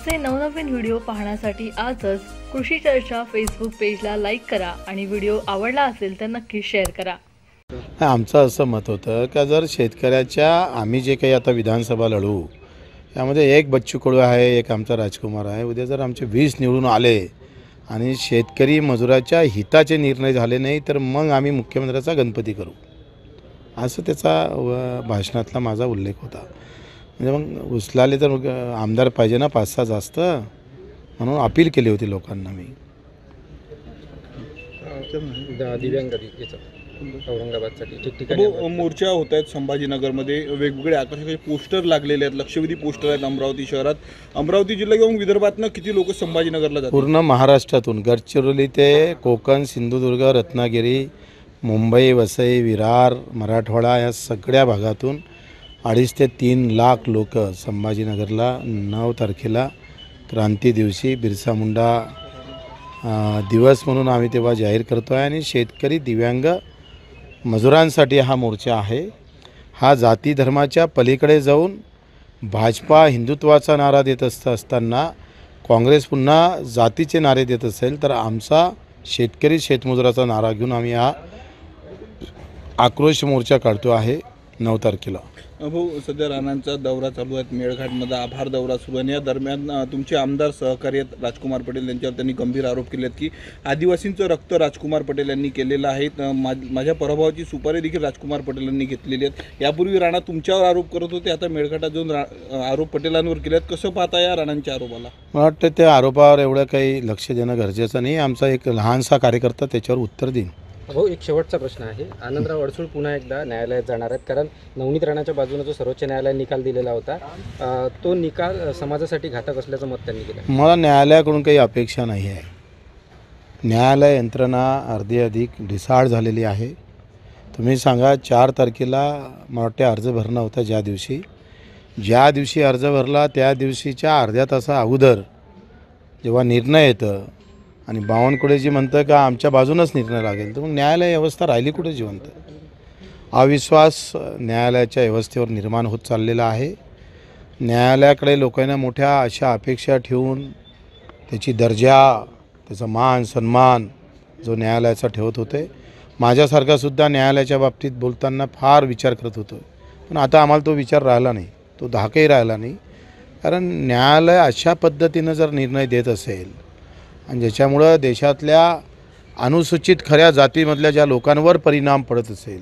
असे नवनवीन व्हिडिओ पाहण्यासाठी आजच कृषी चर्चा फेसबुक पेजला लाईक करा आणि व्हिडिओ आवडला असेल तर नक्की शेअर करा। आमचं असं मत होतं की जर शेतकऱ्याच्या आम्ही जे काही आता विधानसभा लढू यामध्ये एक बच्चू कडू आहे, एक आमचा राजकुमार आहे। उद्या जर आमचे 20 निवडून आले आणि शेतकरी मजुराच्या हिताचे निर्णय झाले नाही तर मग आम्ही मुख्यमंत्र्याचा गणपती करू, असं त्याचा भाषणातला माझा उल्लेख होता। म्हणजे मग उचलाले तर आमदार पाहिजे ना 5-6 जास्त, म्हणून अपील केली होती लोकांना मी। औरंगाबादसाठी ठिकठिकाणी मोर्चा होत आहेत। संभाजीनगरमध्ये वेगवेगळे आकर्षक पोस्टर लागलेले आहेत, लक्षवेधी पोस्टर आहेत। अमरावती शहरात, अमरावती जिल्हा किंवा विदर्भातनं किती लोक संभाजीनगरला जातात? पूर्ण महाराष्ट्रातून गडचिरोली ते कोकण, सिंधुदुर्ग, रत्नागिरी, मुंबई, वसई, विरार, मराठवाडा या सगळ्या भागातून 2.5 ते 3 लाख लोक संभाजीनगरला 9 तारखेला क्रांती दिवशी बिरसा मुंडा दिवस म्हणून आम्ही तेव्हा जाहीर करतो आहे। आणि शेतकरी दिव्यांग मजुरांसाठी हा मोर्चा आहे। हा जाती धर्माच्या पलीकडे जाऊन भाजपा हिंदुत्वाचा नारा देत असताना काँग्रेस पुन्हा जातीचे नारे देत असेल तर आमचा शेतकरी शेतमजुराचा नारा घेऊन आम्ही हा आक्रोश मोर्चा काढतो आहे 9 तारखेला। भाऊ, सध्या राणांचा दौरा चालू आहे, मेळघाटमध्ये आभार दौरा सुरू आहे। या दरम्यान तुमचे आमदार सहकारी आहेत राजकुमार पटेल, यांच्यावर त्यांनी गंभीर आरोप केले आहेत की आदिवासींचं रक्त राजकुमार पटेल यांनी केलेलं आहे। माझ्या पराभवाची सुपारी देखील राजकुमार पटेल यांनी घेतलेली आहेत। यापूर्वी राणा तुमच्यावर आरोप करत होते, आता मेळघाटात जाऊन आरोप पटेलांवर केले आहेत। कसं पाहता या राणांच्या आरोपाला? मला वाटतं त्या आरोपावर एवढं काही लक्ष देणं गरजेचं नाही। आमचा एक लहानसा कार्यकर्ता त्याच्यावर उत्तर देईन। भाऊ, एक शेवटचा प्रश्न आहे। आनंदराव अडसूळ पुन्हा एकदा न्यायालयात जाणार आहेत, कारण नवनीत राणाच्या बाजूने जो सर्वोच्च न्यायालयाने निकाल दिलेला होता तो निकाल समाजासाठी घातक असल्याचं मत त्यांनी केलं। मला न्यायालयाकडून काही अपेक्षा नाही आहे। न्यायालय यंत्रणा अर्धी अधिक ढिसाळ झालेली आहे। तुम्ही सांगा, 4 तारखेला मला वाटते अर्ज भरणं होता। ज्या दिवशी अर्ज भरला त्या दिवशीच्या अर्ध्या तासा अगोदर जेव्हा निर्णय येतं आणि बावनकुळेजी म्हणतं का आमच्या बाजूनच निर्णय लागेल, तर मग न्यायालय व्यवस्था राहिली कुठे जिवंत? अविश्वास न्यायालयाच्या व्यवस्थेवर निर्माण होत चाललेला आहे। न्यायालयाकडे लोकांना मोठ्या अशा अपेक्षा ठेवून त्याची दर्जा, त्याचा मान सन्मान जो न्यायालयाचा ठेवत होते, माझ्यासारखासुद्धा न्यायालयाच्या बाबतीत बोलताना फार विचार करत होतो। पण आता आम्हाला तो विचार राहिला नाही, तो धाकही राहिला नाही। कारण न्यायालय अशा पद्धतीनं जर निर्णय देत असेल आणि ज्याच्यामुळं देशातल्या अनुसूचित खऱ्या जातीमधल्या ज्या लोकांवर परिणाम पडत असेल,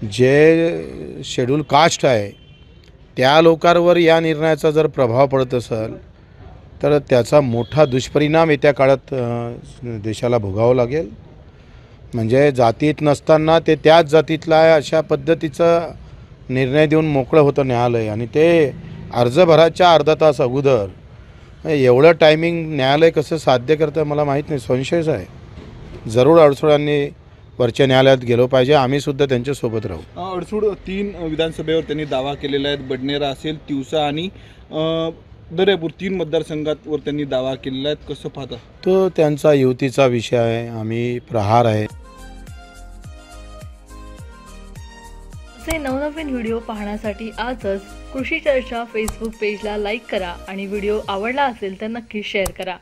जे शेड्यूल कास्ट आहे त्या लोकांवर या निर्णयाचा जर प्रभाव पडत असेल तर त्याचा मोठा दुष्परिणाम येत्या काळात देशाला भोगावं लागेल। म्हणजे जातीत नसताना ते त्याच जातीतला आहे अशा पद्धतीचा निर्णय देऊन मोकळं होतं न्यायालय, आणि ते अर्ज भराच्या अर्धा तास अगोदर एवढं टायमिंग न्यायालय कसं साध्य करतं मला माहीत नाही, संशयच आहे। जरूर अडसूळांनी वरच्या न्यायालयात गेलो पाहिजे, आम्हीसुद्धा त्यांच्यासोबत राहू। अडसूळ 3 विधानसभेवर त्यांनी दावा केलेला आहे। बडनेरा असेल, तिवसा आणि दर्यापूर 3 मतदारसंघांवर त्यांनी दावा केलेला आहे। कसं पाहता? तो त्यांचा युतीचा विषय आहे, आम्ही प्रहार आहे। असे नवनवीन व्हिडिओ पाहण्यासाठी आजच कृषी चर्चा फेसबुक पेजला लाईक करा आणि व्हिडिओ आवडला असेल तर नक्की शेअर करा।